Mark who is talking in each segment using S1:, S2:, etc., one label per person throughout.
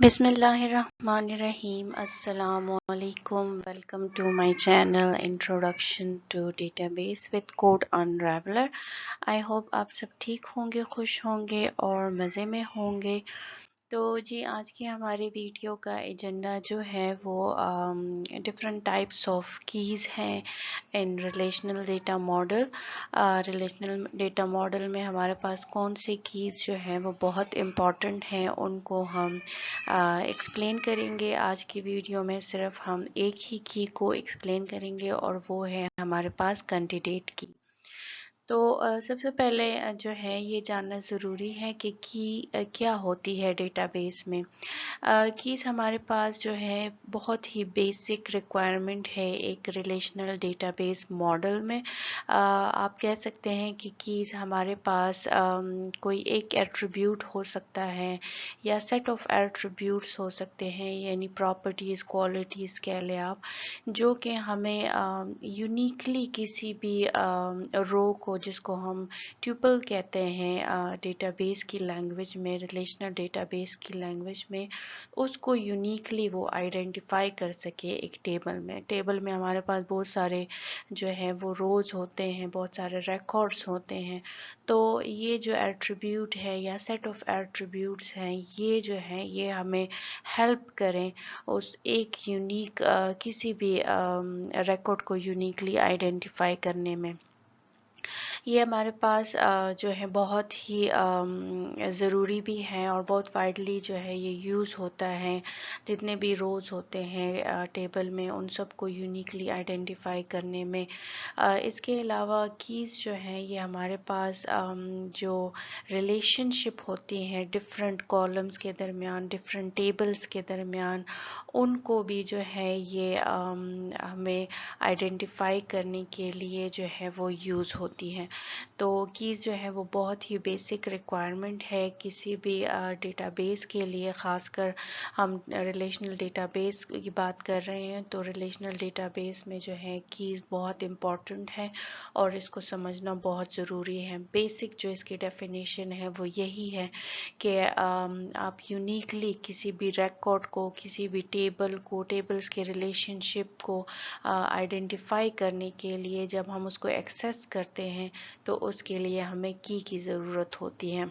S1: Bismillahirrahmanirrahim. Assalamu alaikum. Welcome to my channel Introduction to Database with Code Unraveler. I hope आप सब ठीक होंगे, खुश होंगे और मज़े में होंगे। तो जी आज की हमारी वीडियो का एजेंडा जो है वो डिफरेंट टाइप्स ऑफ कीज़ हैं in relational data model. Relational data model में हमारे पास कौन सी कीज़ जो हैं वो बहुत इम्पॉर्टेंट हैं, उनको हम एक्सप्लेन करेंगे। आज की वीडियो में सिर्फ हम एक ही की को एक्सप्लेन करेंगे और वो है हमारे पास कैंडिडेट की। तो सबसे पहले जो है ये जानना ज़रूरी है कि क्या होती है डेटाबेस में। कीज़ हमारे पास जो है बहुत ही बेसिक रिक्वायरमेंट है एक रिलेशनल डेटाबेस मॉडल में। आप कह सकते हैं कि कीज़ हमारे पास कोई एक एट्रीब्यूट हो सकता है या सेट ऑफ एट्रीब्यूट्स हो सकते हैं, यानी प्रॉपर्टीज़, क्वालिटीज़ कह लें आप, जो कि हमें यूनिकली किसी भी रो को, जिसको हम ट्यूपल कहते हैं डेटाबेस की लैंग्वेज में, रिलेशनल डेटाबेस की लैंग्वेज में, उसको यूनिकली वो आइडेंटिफाई कर सके एक टेबल में। टेबल में हमारे पास बहुत सारे जो है वो रोज होते हैं, बहुत सारे रिकॉर्ड्स होते हैं। तो ये जो एट्रीब्यूट है या सेट ऑफ एट्रीब्यूट्स हैं, ये जो है ये हमें हेल्प करें उस एक यूनिक किसी भी रिकॉर्ड को यूनिकली आइडेंटिफाई करने में। ये हमारे पास जो है बहुत ही ज़रूरी भी है और बहुत वाइडली जो है ये यूज़ होता है। जितने भी रोज़ होते हैं टेबल में, उन सबको यूनिकली आइडेंटिफाई करने में। इसके अलावा कीज़ जो हैं ये हमारे पास जो रिलेशनशिप होती हैं डिफरेंट कॉलम्स के दरमियान, डिफरेंट टेबल्स के दरमियान, उनको भी जो है ये हमें आइडेंटिफाई करने के लिए जो है वो यूज़ होती हैं। तो कीज़ जो है वो बहुत ही बेसिक रिक्वायरमेंट है किसी भी डेटाबेस के लिए। ख़ासकर हम रिलेशनल डेटाबेस की बात कर रहे हैं तो रिलेशनल डेटाबेस में जो है कीज़ बहुत इम्पॉर्टेंट है और इसको समझना बहुत ज़रूरी है। बेसिक जो इसकी डेफिनेशन है वो यही है कि आप यूनिकली किसी भी रिकॉर्ड को, किसी भी टेबल को, टेबल्स के रिलेशनशिप को आइडेंटिफाई करने के लिए जब हम उसको एक्सेस करते हैं तो उसके लिए हमें की ज़रूरत होती है।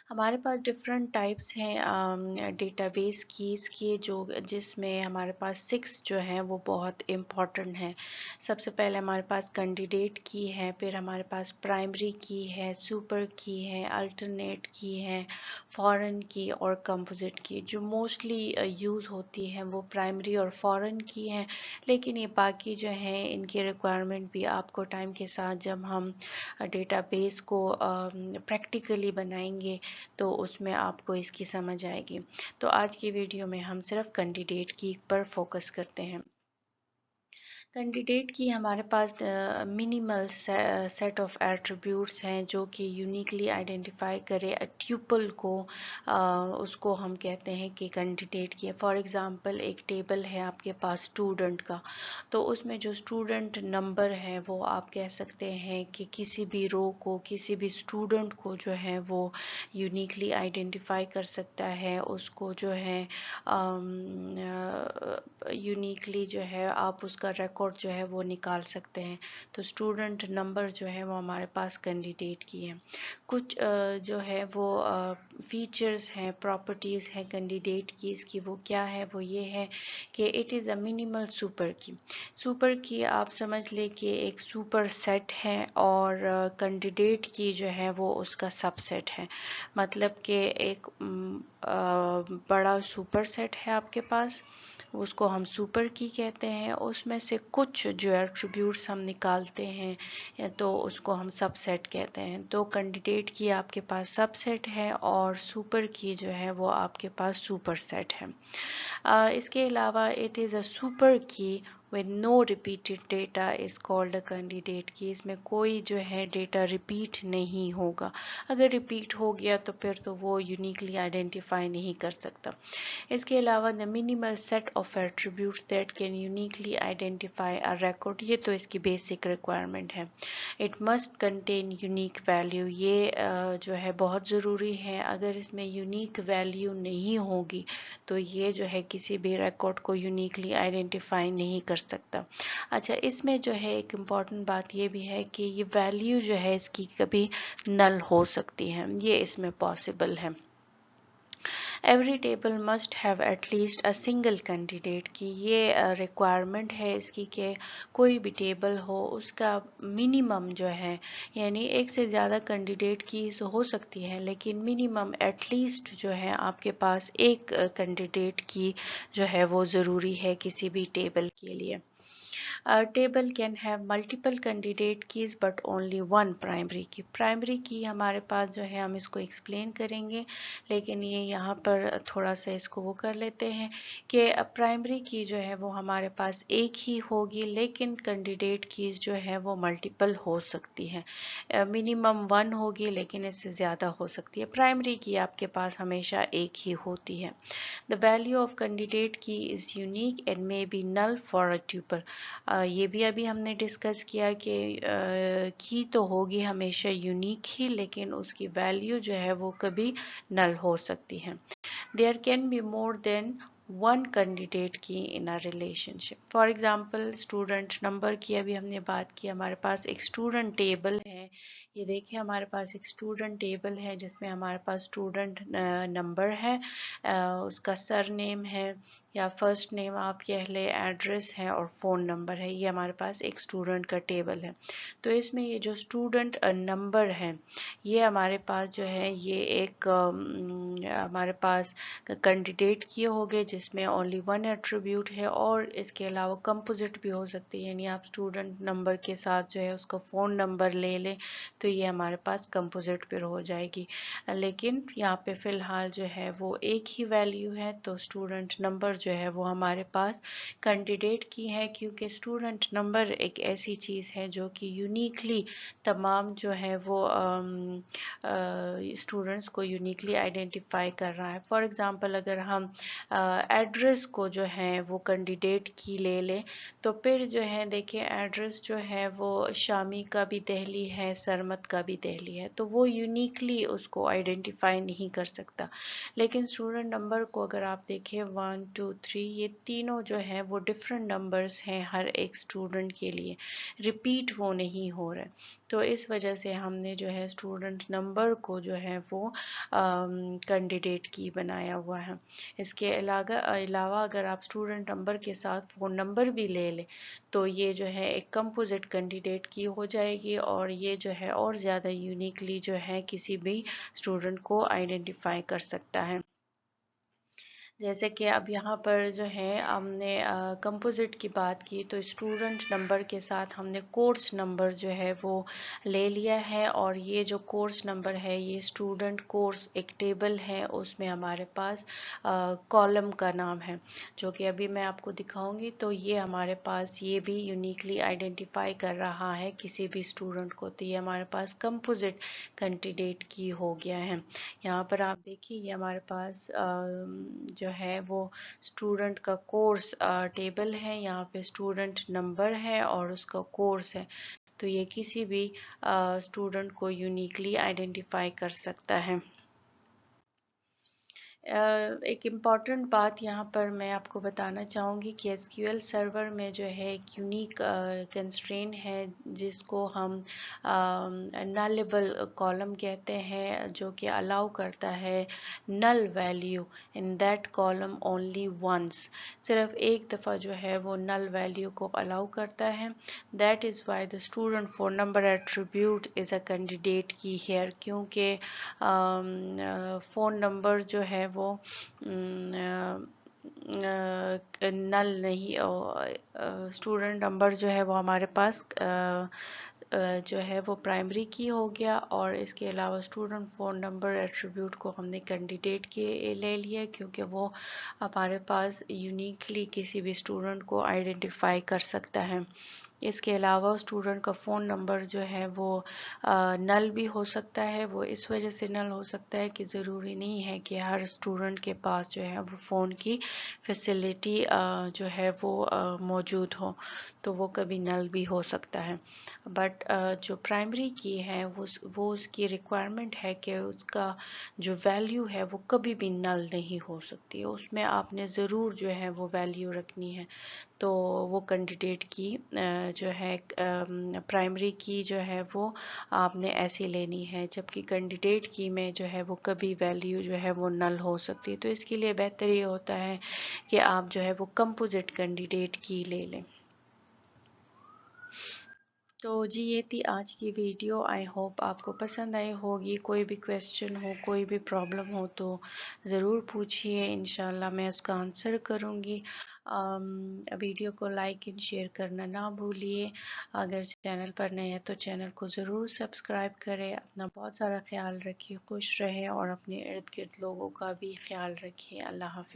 S1: हमारे पास डिफरेंट टाइप्स हैं डेटाबेस कीज़ की, जिसमें हमारे पास 6 जो हैं वो बहुत इम्पॉर्टेंट हैं। सबसे पहले हमारे पास कैंडिडेट की है, फिर हमारे पास प्राइमरी की है, सुपर की है, अल्टरनेट की है, फॉरेन की और कंपोजिट की। जो मोस्टली यूज़ होती हैं वो प्राइमरी और फॉरेन की हैं, लेकिन ये बाकी जो हैं इनकी रिक्वायरमेंट भी आपको टाइम के साथ जब हम डेटाबेस को प्रैक्टिकली बनाएंगे तो उसमें आपको इसकी समझ आएगी। तो आज की वीडियो में हम सिर्फ कैंडिडेट की पर फोकस करते हैं। कैंडिडेट की हमारे पास मिनिमल सेट ऑफ एट्रीब्यूट्स हैं जो कि यूनिकली आइडेंटिफाई करे अ ट्यूपल को। उसको हम कहते हैं कि कैंडिडेट की है। फॉर एग्जांपल एक टेबल है आपके पास स्टूडेंट का, तो उसमें जो स्टूडेंट नंबर है वो आप कह सकते हैं कि किसी भी रो को, किसी भी स्टूडेंट को जो है वो यूनिकली आइडेंटिफाई कर सकता है। उसको जो है यूनिकली जो है आप उसका रिकॉर्ड जो है वो निकाल सकते हैं। तो स्टूडेंट नंबर जो है वो हमारे पास कैंडिडेट की है। कुछ जो है वो फीचर्स हैं, प्रॉपर्टीज़ हैं कैंडिडेट की, इसकी वो क्या है, वो ये है कि it is a minimal super की। सुपर की आप समझ ले कि एक सुपर सेट है और कैंडिडेट की जो है वो उसका सबसेट है। मतलब कि एक बड़ा सुपर सेट है आपके पास, उसको हम सुपर की कहते हैं। उसमें से कुछ जो एट्रीब्यूट्स हम निकालते हैं तो उसको हम सबसेट कहते हैं। तो कैंडिडेट की आपके पास सबसेट है और सुपर की जो है वो आपके पास सुपर सेट है। इसके अलावा इट इज़ अ सुपर की with no repeated data is called a candidate की इसमें कोई जो है डेटा रिपीट नहीं होगा. अगर रिपीट हो गया तो फिर तो वो यूनिकली आइडेंटिफाई नहीं कर सकता. इसके अलावा the minimal set of attributes that can uniquely identify a record, ये तो इसकी बेसिक रिक्वायरमेंट है. It must contain unique value, ये जो है बहुत ज़रूरी है. अगर इसमें यूनिक वैल्यू नहीं होगी तो ये जो है किसी भी रिकॉर्ड को यूनिकली आइडेंटिफाई नहीं कर सकता. अच्छा, इसमें जो है एक इम्पॉर्टेंट बात ये भी है कि ये वैल्यू जो है इसकी कभी नल हो सकती है, ये इसमें पॉसिबल है. Every table must have at least a single candidate की ये रिक्वायरमेंट है इसकी कि कोई भी टेबल हो उसका मिनिमम जो है, यानी एक से ज़्यादा कैंडिडेट की हो सकती है लेकिन मिनिमम एटलीस्ट जो है आपके पास एक कैंडिडेट की जो है वो ज़रूरी है किसी भी टेबल के लिए. A table can have multiple candidate keys but only one primary key. Primary key हमारे पास जो है हम इसको explain करेंगे, लेकिन ये यहाँ पर थोड़ा सा इसको वो कर लेते हैं कि primary key जो है वो हमारे पास एक ही होगी, लेकिन candidate keys जो है वो multiple हो सकती है. मिनिमम 1 होगी लेकिन इससे ज़्यादा हो सकती है. primary key आपके पास हमेशा एक ही होती है. The value of candidate key is unique and may be null for a tuple. ये भी अभी हमने डिस्कस किया कि की तो होगी हमेशा यूनिक ही, लेकिन उसकी वैल्यू जो है वो कभी नल हो सकती है. There can be more than one candidate key in a relationship. For example, student number की अभी हमने बात की. हमारे पास एक स्टूडेंट टेबल है, ये देखिए हमारे पास एक स्टूडेंट टेबल है जिसमें हमारे पास स्टूडेंट नंबर है, उसका सरनेम है या फर्स्ट नेम आप कह ले, एड्रेस है और फ़ोन नंबर है. ये हमारे पास एक स्टूडेंट का टेबल है. तो इसमें ये जो स्टूडेंट नंबर है ये हमारे पास जो है ये एक हमारे पास कैंडिडेट किए हो गए जिसमें ओनली वन एट्रीब्यूट है, और इसके अलावा कंपोजिट भी हो सकती है, यानी आप स्टूडेंट नंबर के साथ जो है उसका फ़ोन नंबर ले लें तो ये हमारे पास कंपोजिट पर हो जाएगी. लेकिन यहाँ पे फ़िलहाल जो है वो एक ही वैल्यू है, तो स्टूडेंट नंबर जो है वो हमारे पास कैंडिडेट की है, क्योंकि स्टूडेंट नंबर एक ऐसी चीज़ है जो कि यूनिकली तमाम जो है वो स्टूडेंट्स को यूनिकली आइडेंटिफाई कर रहा है. फॉर एग्जांपल अगर हम एड्रेस को जो है वो कैंडिडेट की ले लें तो फिर जो है देखिए एड्रेस जो है वो शामी का भी दहली है, सरमत का भी दहली है, तो वो यूनिकली उसको आइडेंटिफाई नहीं कर सकता. लेकिन स्टूडेंट नंबर को अगर आप देखें 1 2 3 ये तीनों जो है वो डिफरेंट नंबर्स हैं हर एक स्टूडेंट के लिए, रिपीट वो नहीं हो रहे. तो इस वजह से हमने जो है स्टूडेंट नंबर को जो है वो कैंडिडेट की बनाया हुआ है. इसके अलावा अगर आप स्टूडेंट नंबर के साथ फ़ोन नंबर भी ले लें तो ये जो है एक कंपोजिट कैंडिडेट की हो जाएगी, और ये जो है और ज़्यादा यूनिकली जो है किसी भी स्टूडेंट को आइडेंटिफाई कर सकता है. जैसे कि अब यहाँ पर जो है हमने कंपोजिट की बात की तो स्टूडेंट नंबर के साथ हमने कोर्स नंबर जो है वो ले लिया है, और ये जो कोर्स नंबर है ये स्टूडेंट कोर्स एक टेबल है, उसमें हमारे पास कॉलम का नाम है जो कि अभी मैं आपको दिखाऊंगी. तो ये हमारे पास ये भी यूनिकली आइडेंटिफाई कर रहा है किसी भी स्टूडेंट को, तो ये हमारे पास कंपोजिट कैंडिडेट की हो गया है. यहाँ पर आप देखिए ये हमारे पास जो है वो स्टूडेंट का कोर्स टेबल है, यहाँ पे स्टूडेंट नंबर है और उसका कोर्स है, तो ये किसी भी स्टूडेंट को यूनिकली आइडेंटिफाई कर सकता है. एक इम्पॉर्टेंट बात यहाँ पर मैं आपको बताना चाहूँगी कि एसक्यूएल सर्वर में जो है एक यूनिक कंस्ट्रेन है जिसको हम नलेबल कॉलम कहते हैं, जो कि अलाउ करता है null value in that column only once. सिर्फ एक दफ़ा जो है वो नल वैल्यू को अलाउ करता है. That is why the student phone number attribute is a candidate की हेयर, क्योंकि फ़ोन नंबर जो है वो नल नहीं, स्टूडेंट नंबर जो है वो हमारे पास جو ہے وہ پرائمری کی ہو گیا، اور اس کے علاوہ اسٹوڈنٹ فون نمبر ایٹریبیوٹ کو ہم نے کینڈیڈیٹ کے لے لیا کیونکہ وہ ہمارے پاس یونیکلی کسی بھی اسٹوڈنٹ کو آئیڈینٹیفائی کر سکتا ہے۔ اس کے علاوہ اسٹوڈنٹ کا فون نمبر جو ہے وہ نل بھی ہو سکتا ہے۔ وہ اس وجہ سے نل ہو سکتا ہے کہ ضروری نہیں ہے کہ ہر اسٹوڈنٹ کے پاس جو ہے وہ فون کی فیسلٹی جو ہے وہ موجود ہو، تو وہ کبھی نل بھی ہو سکتا ہے۔ بٹ جو پرائمری کی ہے وہ اس کی ریکوائرمنٹ ہے کہ اس کا جو ویلیو ہے وہ کبھی بھی نل نہیں ہو سکتی، اس میں آپ نے ضرور جو ہے وہ ویلیو رکھنی ہے۔ تو وہ کینڈیڈیٹ کی جو ہے پرائمری کی جو ہے وہ آپ نے ایسی لینی ہے، جبکہ کینڈیڈیٹ کی میں جو ہے وہ کبھی ویلیو جو ہے وہ نل ہو سکتی ہے۔ تو اس کے لیے بہتر یہ ہوتا ہے کہ آپ جو ہے وہ کمپوزٹ کینڈیڈیٹ کی لے لیں۔ تو جی یہ تھی آج کی ویڈیو، آئی ہوپ آپ کو پسند آئی ہوگی۔ کوئی بھی کویسچن ہو، کوئی بھی پرابلم ہو تو ضرور پوچھیے، انشاءاللہ میں اس کا آنسر کروں گی۔ ویڈیو کو لائک اینڈ شیئر کرنا نہ بھولیے۔ اگر چینل پر نئے ہیں تو چینل کو ضرور سبسکرائب کریں۔ اپنا بہت سارا خیال رکھیے، خوش رہیں اور اپنے ارد گرد لوگوں کا بھی خیال رکھیے۔ اللہ حافظ۔